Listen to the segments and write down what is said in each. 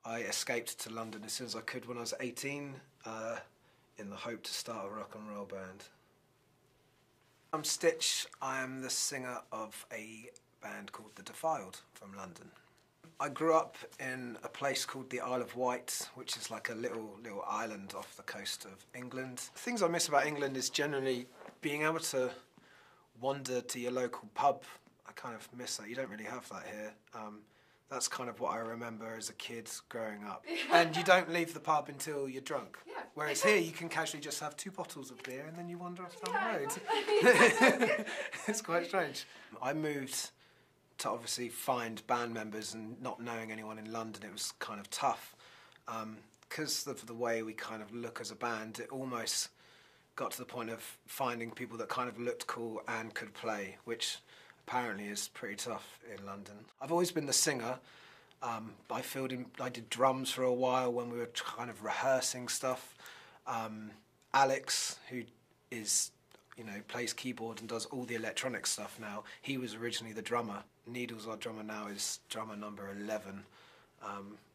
I escaped to London as soon as I could when I was 18 in the hope to start a rock and roll band. I'm Stitch. I am the singer of a band called the Defiled from London. I grew up in a place called the Isle of Wight, which is like a little island off the coast of England. The things I miss about England is generally being able to wander to your local pub. I kind of miss that. You don't really have that here. That's kind of what I remember as a kid growing up. And you don't leave the pub until you're drunk. Yeah. Whereas here you can casually just have 2 bottles of beer and then you wander off down the road. It's quite strange. I moved to obviously find band members, and not knowing anyone in London, it was kind of tough. Because of the way we kind of look as a band, it almost got to the point of finding people that kind of looked cool and could play, which apparently is pretty tough in London. I've always been the singer. I did drums for a while when we were kind of rehearsing stuff. Alex, who is, plays keyboard and does all the electronic stuff now, he was originally the drummer. Needles, our drummer now, is drummer number 11.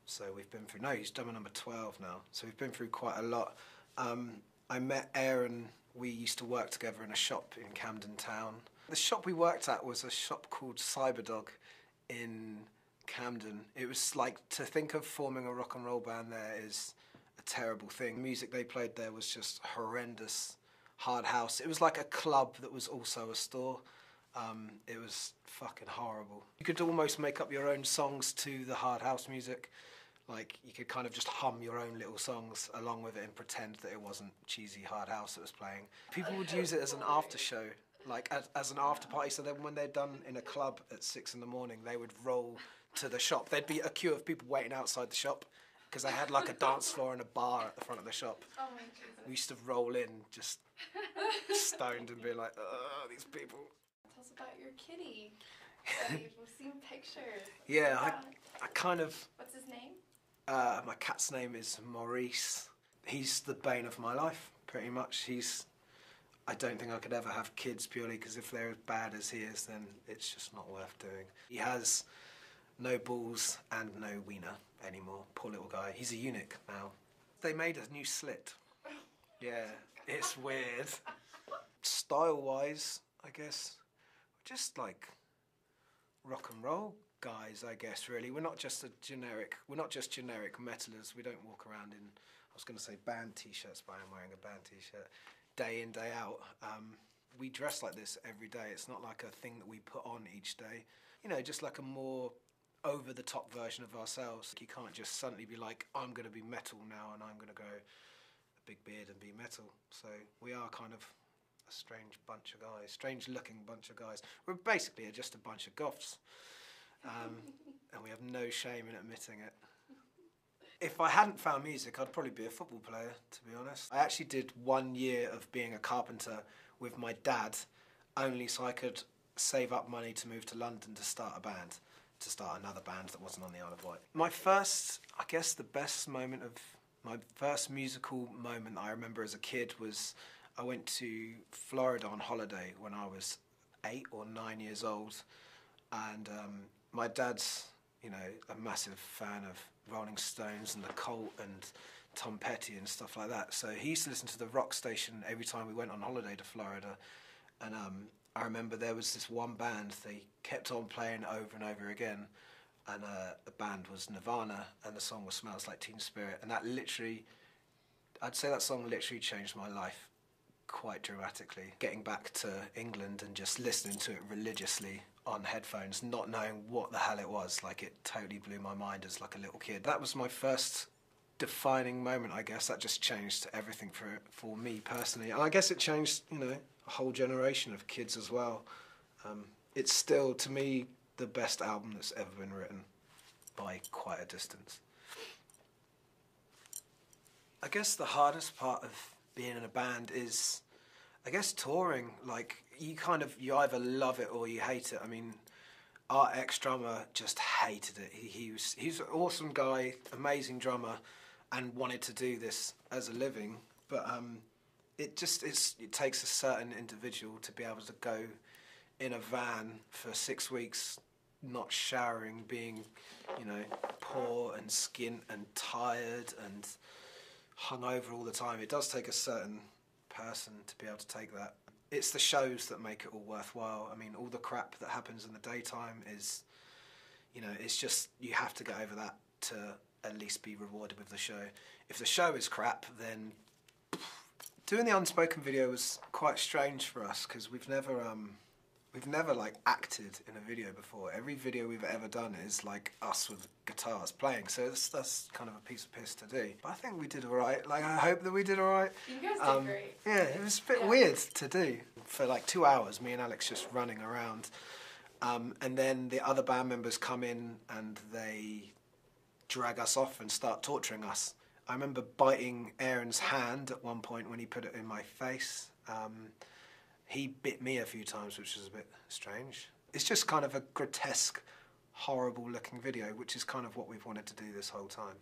So we've been through, no, he's drummer number 12 now. So we've been through quite a lot. I met Aaron, we used to work together in a shop in Camden town. The shop we worked at was a shop called Cyberdog in Camden. It was like, to think of forming a rock and roll band there is a terrible thing. The music they played there was just horrendous, hard house. It was like a club that was also a store. It was fucking horrible. You could almost make up your own songs to the hard house music. Like, you could kind of just hum your own little songs along with it and pretend that it wasn't cheesy hard house that was playing. People would use it as an after show, like as an after party. So then when they're done in a club at 6 in the morning, they would roll to the shop. There'd be a queue of people waiting outside the shop because they had like a dance floor and a bar at the front of the shop. Oh my Jesus. We used to roll in just stoned and be like, oh, these people. Tell us about your kitty. We've seen pictures. Yeah, I kind of... What's his name? My cat's name is Maurice. He's the bane of my life, pretty much. I don't think I could ever have kids purely because if they're as bad as he is, then it's just not worth doing. He has no balls and no wiener anymore. Poor little guy. He's a eunuch now. They made a new slit. Yeah, it's weird. Style-wise, I guess, just like rock and roll guys, I guess, really. We're not just generic metalers. We don't walk around in, I was going to say band t-shirts, but I'm wearing a band t-shirt day in, day out. We dress like this every day. It's not like a thing that we put on each day. Just like a more over-the-top version of ourselves. You can't just suddenly be like, I'm going to be metal now and I'm going to grow a big beard and be metal. So we are kind of a strange bunch of guys, strange-looking bunch of guys. We're basically just a bunch of goths. And we have no shame in admitting it. If I hadn't found music, I'd probably be a football player, to be honest. I actually did 1 year of being a carpenter with my dad, only so I could save up money to move to London to start another band that wasn't on the Isle of Wight. My first, I guess the best moment of, my first musical moment I remember as a kid was I went to Florida on holiday when I was 8 or 9 years old. And my dad's, a massive fan of Rolling Stones and The Cult and Tom Petty and stuff like that. So he used to listen to the rock station every time we went on holiday to Florida. And I remember there was this one band, they kept on playing over and over again. And the band was Nirvana and the song was Smells Like Teen Spirit. And that literally, I'd say that song literally changed my life quite dramatically. Getting back to England and just listening to it religiously on headphones, not knowing what the hell it was, like it totally blew my mind as like a little kid. That was my first defining moment, I guess. That just changed everything for me personally. And I guess it changed, a whole generation of kids as well. It's still, to me, the best album that's ever been written by quite a distance. I guess the hardest part of being in a band is, I guess, touring. Like, you either love it or you hate it. I mean, our ex-drummer just hated it. He's an awesome guy, amazing drummer, and wanted to do this as a living. But it takes a certain individual to be able to go in a van for 6 weeks, not showering, being, you know, poor and skint and tired and hungover all the time. It does take a certain person to be able to take that. It's the shows that make it all worthwhile. I mean, all the crap that happens in the daytime is, you know, it's just, you have to get over that to at least be rewarded with the show. If the show is crap, then doing the Unspoken video was quite strange for us, because we've never like acted in a video before. Every video we've ever done is like us with guitars playing, so that's kind of a piece of piss to do. But I think we did alright. Like, I hope that we did alright. You guys did great. Yeah, it was a bit weird to do. For like 2 hours, me and Alex just running around. And then the other band members come in and they drag us off and start torturing us. I remember biting Aaron's hand at one point when he put it in my face. He bit me a few times, which was a bit strange. It's just kind of a grotesque, horrible looking video, which is kind of what we've wanted to do this whole time.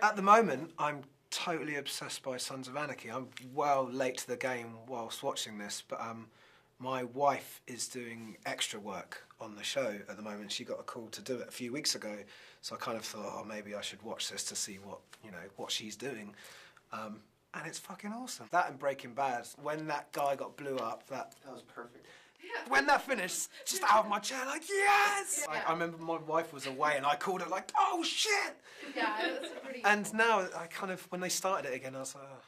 At the moment, I'm totally obsessed by Sons of Anarchy. I'm well late to the game whilst watching this, but my wife is doing extra work on the show at the moment. She got a call to do it a few weeks ago, so I kind of thought, oh, maybe I should watch this to see what, you know, what she's doing. And it's fucking awesome. That and Breaking Bad, when that guy got blew up, that was perfect. Yeah. When that finished, just out of my chair, like, yes! Yeah. Like, I remember my wife was away and I called her like, oh shit! Yeah, it was pretty And now I kind of, when they started it again, I was like, oh.